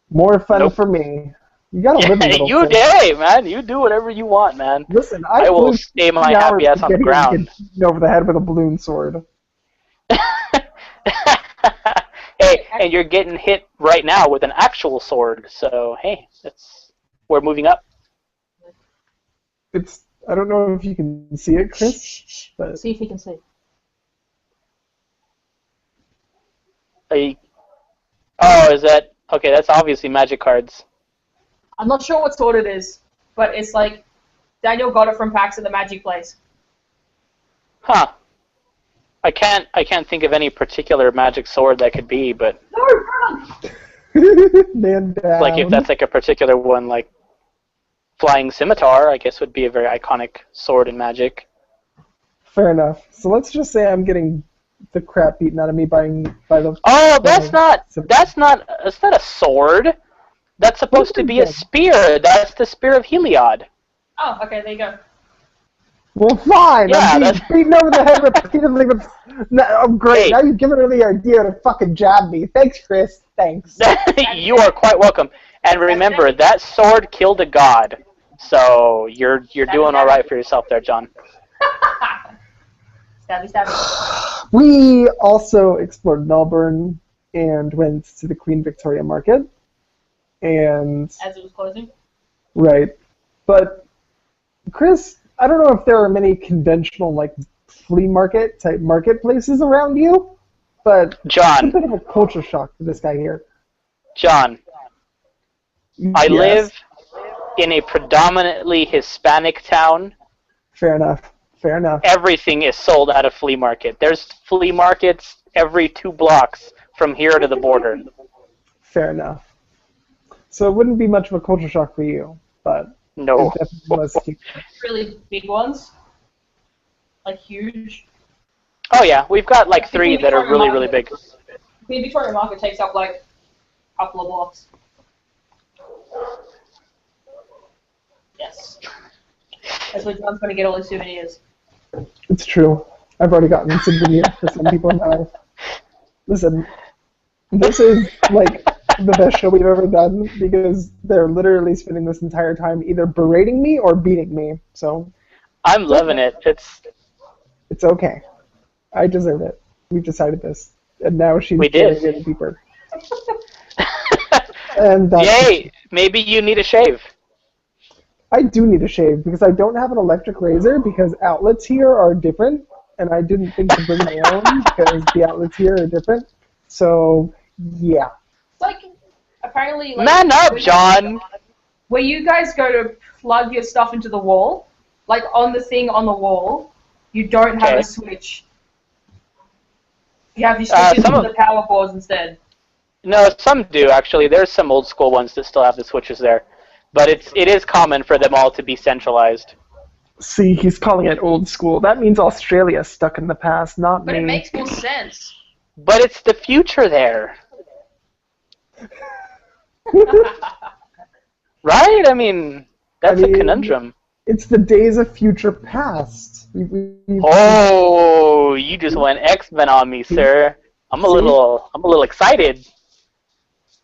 More fun Nope. for me. You gotta live a little. You day, man. You do whatever you want, man. Listen, I will flew stay my 15 hours happy ass to on the get here and ground. get beaten over the head with a balloon sword. Hey, and you're getting hit right now with an actual sword. So hey, we're moving up. It's. I don't know if you can see it, Chris. Shh. But See if he can see. Oh, is that okay? That's obviously magic cards. I'm not sure what sword it is, but it's like Daniel got it from PAX at the Magic Place. Huh. I can't think of any particular magic sword that could be, but man down. like if that's like a particular one, like flying scimitar, I guess would be a very iconic sword in Magic. Fair enough. So let's just say I'm getting the crap beaten out of me by the. Oh, that's not a sword. That's supposed to be a spear. That's the spear of Heliod. Oh, okay, there you go. Well, fine. Yeah, I'm that's- beaten over the head repeatedly with. No, oh, great. Hey. Now you've given her the idea to fucking jab me. Thanks, Chris. Thanks. You are quite welcome. And remember, that sword killed a god. So you're doing all right for yourself there, John. Stabby. We also explored Melbourne and went to the Queen Victoria Market. And As it was closing. right, but Chris, I don't know if there are many conventional like flea market type marketplaces around you, but it's a John, bit of a culture shock for this guy here. John, I Yes. live in a predominantly Hispanic town. Fair enough. Fair enough. Everything is sold at a flea market. There's flea markets every 2 blocks from here to the border. Fair enough. So it wouldn't be much of a culture shock for you, but No. it definitely was. Really big ones. Like huge. Oh yeah, we've got like 3 that are really, really big. The Victoria Market takes up like a couple of blocks. Yes. That's where John's going to get all his souvenirs. It's true. I've already gotten souvenirs for some people in my life. Listen, this is like the best show we've ever done because they're literally spending this entire time either berating me or beating me. So I'm loving it. it's okay. I deserve it. We've decided this, and now she's We did. getting deeper. And Yay! Maybe you need a shave. I do need a shave because I don't have an electric razor because outlets here are different, and I didn't think to bring my own because the outlets here are different. So yeah. It's like, apparently... Like, Man up, John! Where you guys go to plug your stuff into the wall, like on the thing on the wall, you don't have Okay. a switch. You have your switches some to of- the power boards instead. No, some do actually. There's some old school ones that still have the switches there. But it is common for them all to be centralized. See, he's calling it old school. That means Australia's stuck in the past, not But me. it makes more sense. But it's the future there. Right? I mean, that's a conundrum. It's the days of future past. Oh, you just went X-Men on me, sir. I'm a little excited.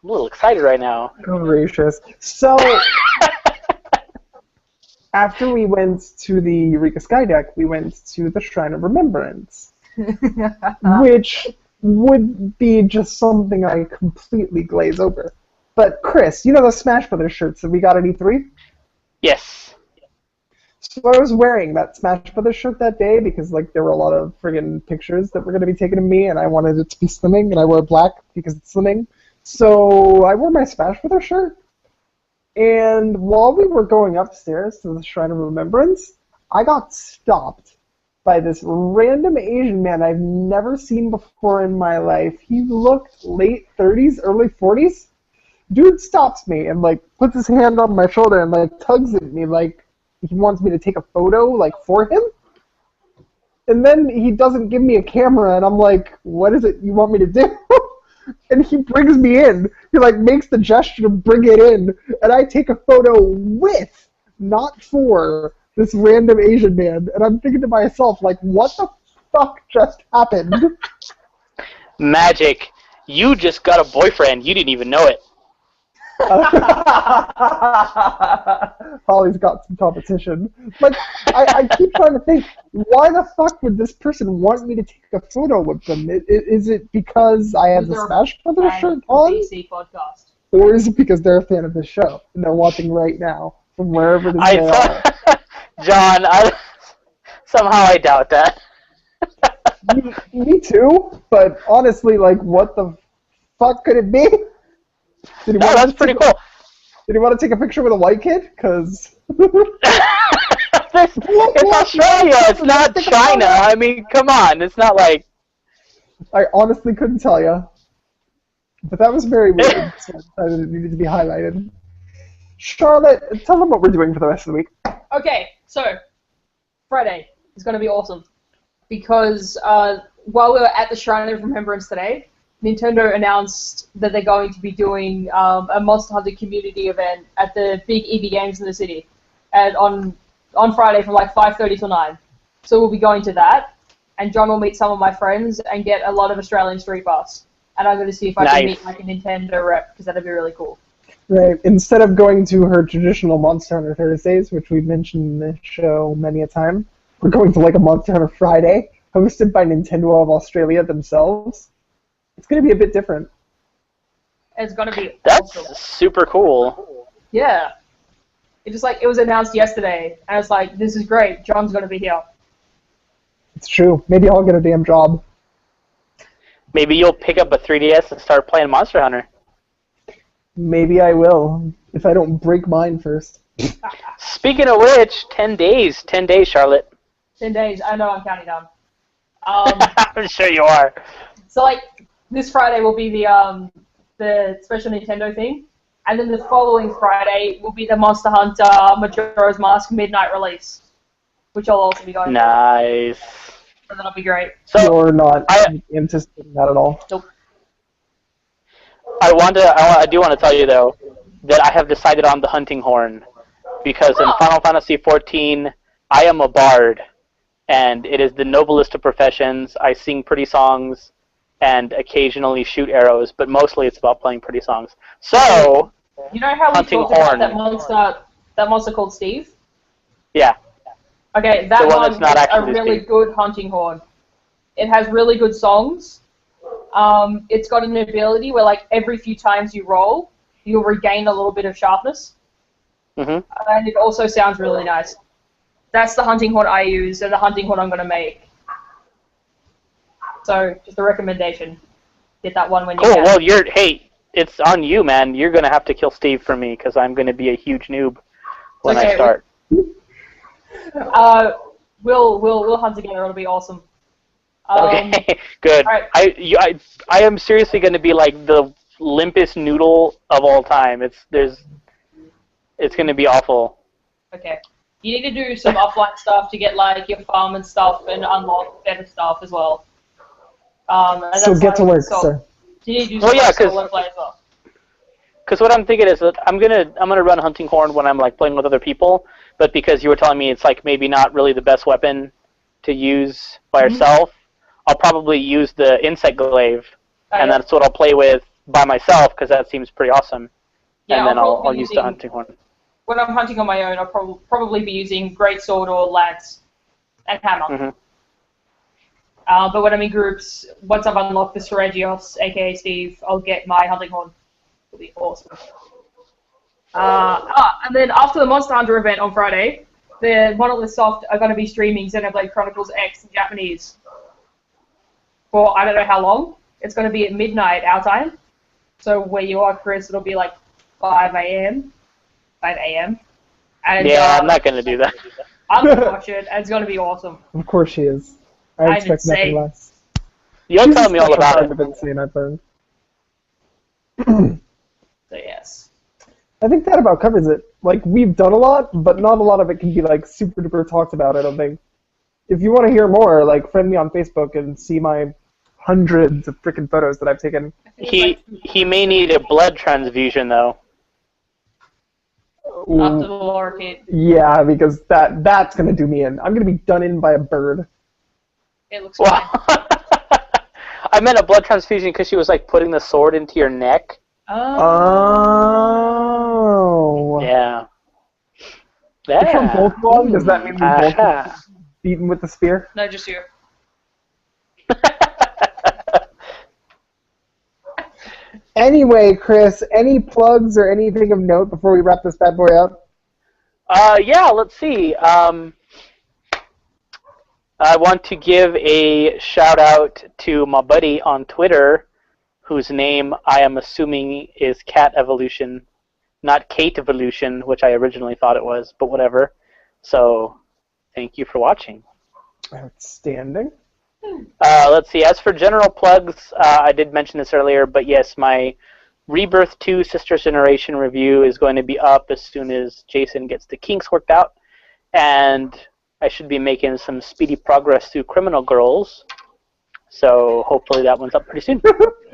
I'm a little excited right now. Gracious. So, after we went to the Eureka Sky Deck, we went to the Shrine of Remembrance, which would be just something I completely glaze over. But Chris, you know those Smash Brothers shirts that we got at E3? Yes. So I was wearing that Smash Brothers shirt that day because like there were a lot of friggin' pictures that were going to be taken of me, and I wanted it to be slimming, and I wore black because it's slimming. So I wore my Smash Brothers shirt, and while we were going upstairs to the Shrine of Remembrance, I got stopped by this random Asian man I've never seen before in my life. He looked late 30s, early 40s. Dude stops me and like puts his hand on my shoulder and like tugs at me like he wants me to take a photo like for him. And then he doesn't give me a camera, and I'm like, what is it you want me to do? And he brings me in. He like makes the gesture to bring it in, and I take a photo with, not for, this random Asian man, and I'm thinking to myself, like, what the fuck just happened? Magic. You just got a boyfriend. You didn't even know it. Holly's got some competition. But I keep trying to think, why the fuck would this person want me to take a photo with them? Is it because I have the Smash Brothers shirt on? DC podcast. Or is it because they're a fan of this show and they're watching right now from wherever it is they are? John, somehow I doubt that. Me too, but honestly, like, what the fuck could it be? No, that's pretty cool. Did he want to take a picture with a white kid? Because... It's Australia, it's not China. I mean, come on, it's not like... I honestly couldn't tell you. But that was very weird, so I decided it needed to be highlighted. Charlotte, tell them what we're doing for the rest of the week. Okay, so, Friday is going to be awesome. Because while we were at the Shrine of Remembrance today, Nintendo announced that they're going to be doing a Monster Hunter community event at the big EB Games in the city on Friday from like 5:30 till 9. So we'll be going to that, and John will meet some of my friends and get a lot of Australian Street Pass. And I'm going to see if I can meet like a Nintendo rep, because that'd be really cool. Right. Instead of going to her traditional Monster Hunter Thursdays, which we've mentioned in this show many a time, we're going to like a Monster Hunter Friday, hosted by Nintendo of Australia themselves. It's going to be a bit different. It's going to be That's awesome. super cool. Yeah. It was announced yesterday, and it's like, this is great. John's going to be here. It's true. Maybe I'll get a damn job. Maybe you'll pick up a 3DS and start playing Monster Hunter. Maybe I will, if I don't break mine first. Speaking of which, 10 days. 10 days, Charlotte. 10 days. I know, I'm counting down. I'm sure you are. So, like, this Friday will be the special Nintendo thing, and then the following Friday will be the Monster Hunter Majora's Mask midnight release, which I'll also be going to. Nice. So that'll be great. So You're not anticipating that at all. Nope. I do want to tell you, though, that I have decided on the hunting horn, because in Final Fantasy XIV, I am a bard, and it is the noblest of professions. I sing pretty songs and occasionally shoot arrows, but mostly it's about playing pretty songs. So, you know how we hunting talked about horn. that monster called Steve? Yeah. Okay, that one one that's not has a actually really Steve. good hunting horn. It has really good songs. It's got an ability where, like, every few times you roll, you'll regain a little bit of sharpness. Mm-hmm. And it also sounds really nice. That's the hunting horn I use, and the hunting horn I'm going to make. So, just a recommendation. Get that one when you can. Well, it's on you, man. You're going to have to kill Steve for me, because I'm going to be a huge noob when I start. We'll hunt together. It'll be awesome. Okay, good. Right. I am seriously going to be like the limpest noodle of all time. It's going to be awful. Okay. You need to do some offline stuff to get like your farm and stuff and unlock better stuff as well. And So get to work, sir. You need to do some solo play as well. Because what I'm thinking is that I'm gonna run hunting horn when I'm like playing with other people, but because you were telling me it's like maybe not really the best weapon to use by yourself, I'll probably use the insect glaive, and that's what I'll play with by myself because that seems pretty awesome. Yeah, and then I'll use the hunting horn. When I'm hunting on my own, I'll probably be using greatsword or lance and hammer. Mm-hmm. But when I'm in groups, once I've unlocked the Seregios, aka Steve, I'll get my hunting horn. It'll be awesome. And then after the Monster Hunter event on Friday, the Monolith Soft are going to be streaming Xenoblade Chronicles X in Japanese for I don't know how long. It's going to be at midnight our time. So where you are, Chris, it'll be like 5 a.m. And, yeah, I'm not going to do that. I'm going to watch it, and it's going to be awesome. Of course she is. I expect nothing less. You'll tell me all about it. So yes. I think that about covers it. Like, we've done a lot, but not a lot of it can be, like, super duper talked about, I don't think. If you want to hear more, like, friend me on Facebook and see my hundreds of freaking photos that I've taken. He may need a blood transfusion, though. after the lorikeet. Yeah, because that's gonna do me in. I'm gonna be done in by a bird. It looks Well, fine. I meant a blood transfusion because she was like putting the sword into your neck. Oh. Yeah. If we're both wrong, does that mean we both Aha. get beaten with the spear? No, just you. Anyway, Chris, any plugs or anything of note before we wrap this bad boy up? Yeah, let's see. I want to give a shout out to my buddy on Twitter, whose name I am assuming is Cat Evolution, not Kate Evolution, which I originally thought it was, but whatever. So, thank you for watching. Outstanding. Let's see. As for general plugs, I did mention this earlier, but yes, my Rebirth 2 Sisters Generation review is going to be up as soon as Jason gets the kinks worked out, and I should be making some speedy progress through Criminal Girls, so hopefully that one's up pretty soon.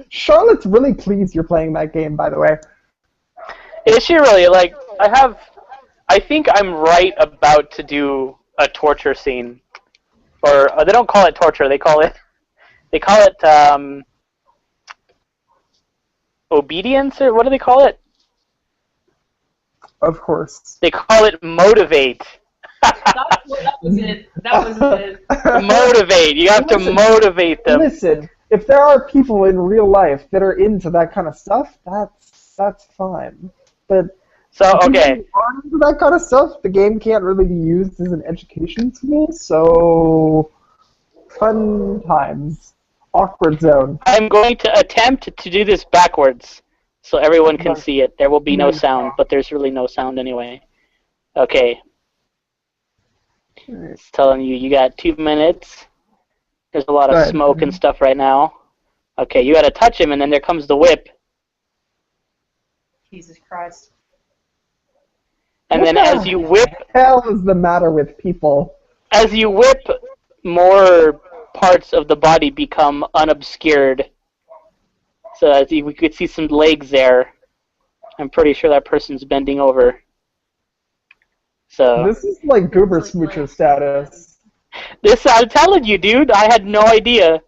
Charlotte's really pleased you're playing that game, by the way. Is she really? Like, I think I'm right about to do a torture scene. Or they don't call it torture, they call it obedience, or what do they call it? Of course. They call it motivate. That was it. That was it. Motivate. You have to motivate them. Listen, if there are people in real life that are into that kind of stuff, that's fine. But So, if okay. you aren't into that kind of stuff, the game can't really be used as an education tool, so fun times. Awkward zone. I'm going to attempt to do this backwards so everyone can see it. There will be no sound, but there's really no sound anyway. Okay. It's telling you got 2 minutes. There's a lot of smoke and stuff right now. Okay, you got to touch him, and then there comes the whip. Jesus Christ. And then as you whip, What the hell is the matter with people? as you whip, more parts of the body become unobscured. So as we could see some legs there. I'm pretty sure that person's bending over. So This is like Goober Smoocher status. this, I'm telling you, dude, I had no idea.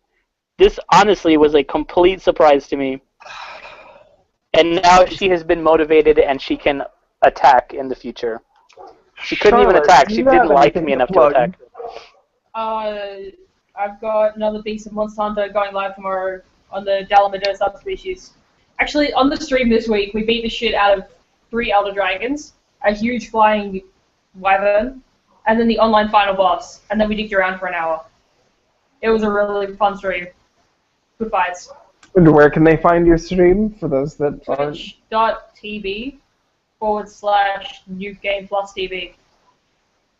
This honestly was a complete surprise to me. And now she has been motivated and she can attack in the future. She couldn't even Charlotte, attack. do She you have didn't like anything me to enough to plug? attack. I've got another Beast of Monster Hunter going live tomorrow on the Dalamadur subspecies. Actually, on the stream this week, we beat the shit out of 3 Elder Dragons, a huge flying wyvern, and then the online final boss, and then we dicked around for an hour. It was a really fun stream. Good fights. And where can they find your stream, for those that aren't? Twitch.tv/NewGamePlusTV.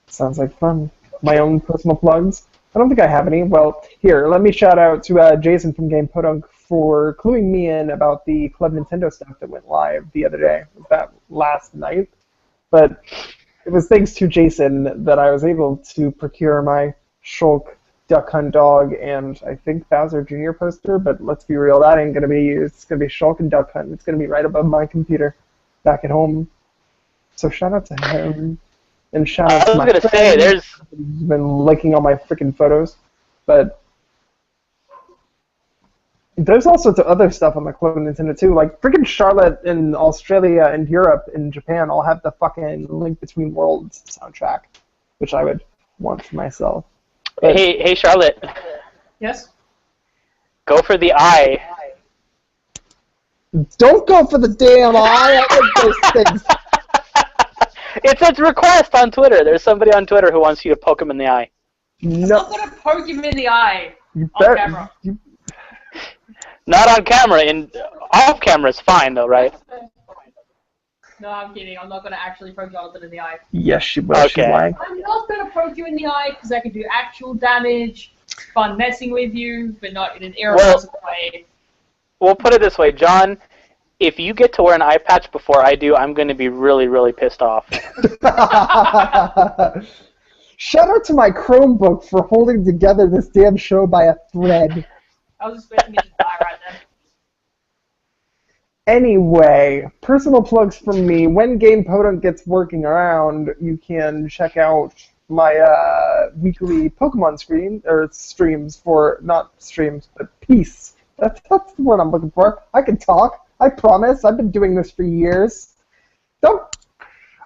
Sounds like fun. My own personal plugs? I don't think I have any. Well, here, let me shout out to Jason from Game Podunk for cluing me in about the Club Nintendo stuff that went live the other day. Was that last night? But it was thanks to Jason that I was able to procure my Shulk Duck Hunt dog and I think Bowser Jr. poster, but let's be real, that ain't gonna be, it's gonna be Shulk and Duck Hunt. It's gonna be right above my computer back at home. So shout out to him. And shout out to my gonna say, there's He's been liking all my freaking photos, but there's all sorts of other stuff on the Club Nintendo too. Like freaking Charlotte in Australia and Europe and Japan all have the fucking Link Between Worlds soundtrack, which I would want for myself. But hey Charlotte, Yes? go for the eye. don't go for the damn eye. I like those things. It's a request on Twitter. There's somebody on Twitter who wants you to poke him in the eye. I'm No, not gonna poke him in the eye you on bet. camera. Not on camera. Off camera is fine though, right? No, I'm kidding. I'm not gonna actually poke Jonathan in the eye. Yes, she will. She's Okay. lying. I'm not gonna poke you in the eye because I can do actual damage. It's fun messing with you, but not in an irresponsible way. We'll put it this way, John. If you get to wear an eye patch before I do, I'm going to be really, really pissed off. Shout out to my Chromebook for holding together this damn show by a thread. I was expecting it to die right then. Anyway, personal plugs from me. When Game Podunk gets working around, you can check out my weekly Pokemon streams for, not streams, but peace. That's the word I'm looking for. I can talk. I promise. I've been doing this for years.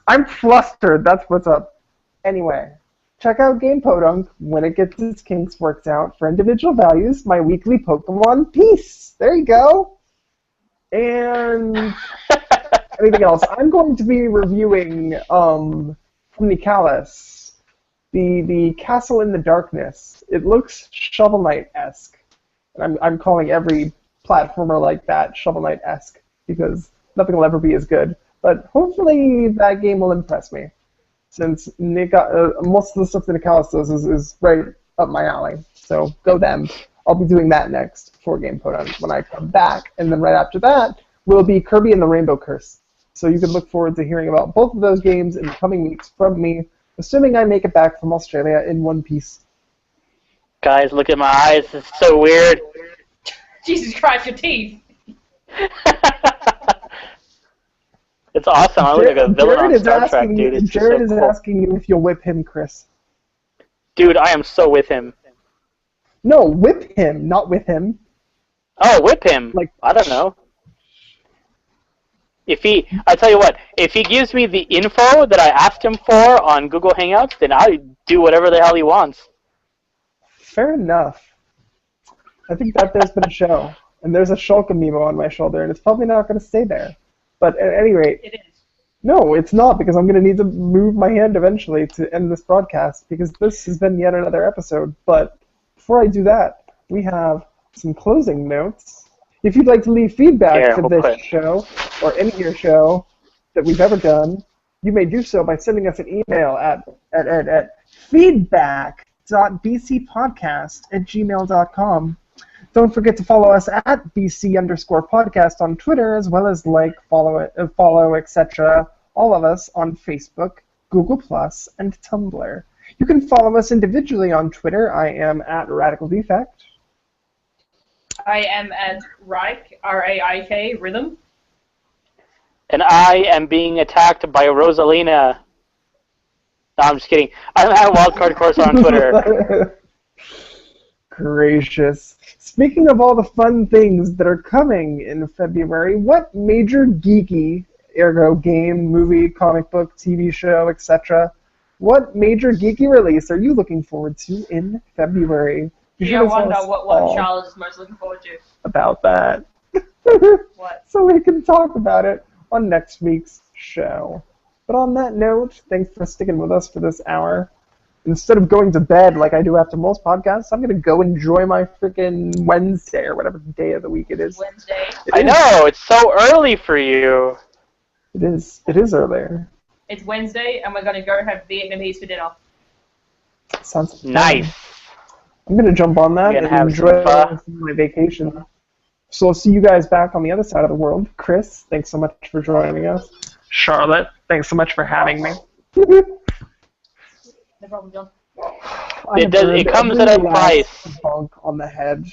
I'm flustered. That's what's up. Anyway, check out Game Podunk when it gets its kinks worked out for individual values. My weekly Pokemon peace. There you go. And anything else? I'm going to be reviewing from the Callus, the Castle in the Darkness. It looks Shovel Knight-esque. And I'm calling every platformer like that Shovel Knight-esque because nothing will ever be as good. But hopefully that game will impress me, since most of the stuff that Nicalis does is right up my alley. So go them. I'll be doing that next for Game Podunk when I come back, and then right after that will be Kirby and the Rainbow Curse. So you can look forward to hearing about both of those games in the coming weeks from me, assuming I make it back from Australia in one piece. Guys, look at my eyes. It's so weird. Jesus Christ, your teeth. It's awesome. I look like a villain on Star Trek, dude. It's Jared is so cool. asking you if you'll whip him, Chris. Dude, I am so with him. No, whip him, not with him. Oh, whip him. Like, I don't know. I tell you what, if he gives me the info that I asked him for on Google Hangouts, then I'll do whatever the hell he wants. Fair enough. I think that there's been a show, and there's a Shulk amiibo on my shoulder, and it's probably not going to stay there. But at any rate, It is. no, it's not, because I'm going to need to move my hand eventually to end this broadcast, because this has been yet another episode. But before I do that, we have some closing notes. If you'd like to leave feedback for this show, or any of your show that we've ever done, you may do so by sending us an email at feedback.bcpodcast@gmail.com. Don't forget to follow us at BC_podcast on Twitter, as well as follow, etc. all of us on Facebook, Google+, and Tumblr. You can follow us individually on Twitter. I am at Radical Defect. I am at Raik, R-A-I-K, Rhythm. And I am being attacked by Rosalina. No, I'm just kidding. I'm at Wildcard Course on Twitter. Gracious. Speaking of all the fun things that are coming in February, what major geeky, ergo game, movie, comic book, TV show, etc., what major geeky release are you looking forward to in February? I wonder what Charlotte is most looking forward to. About that. What? So we can talk about it on next week's show. But on that note, thanks for sticking with us for this hour. Instead of going to bed like I do after most podcasts, I'm going to go enjoy my freaking Wednesday or whatever day of the week it is. Wednesday. I know, it's so early for you. It is. It is earlier. It's Wednesday, and we're going to go have Vietnamese for dinner. Sounds fun. Nice. I'm going to jump on that and enjoy my vacation. So I'll see you guys back on the other side of the world. Chris, thanks so much for joining us. Charlotte, thanks so much for having me. No problem, John. It comes at a price. Bonk on the head.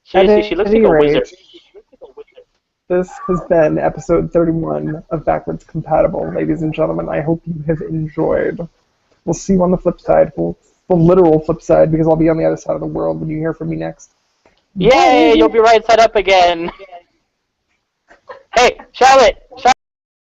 Seriously, she looks like a wizard. This has been episode 31 of Backwards Compatible, ladies and gentlemen. I hope you have enjoyed. We'll see you on the flip side. The literal flip side, because I'll be on the other side of the world when you hear from me next. Yay! You'll be right side up again. Hey, Charlotte!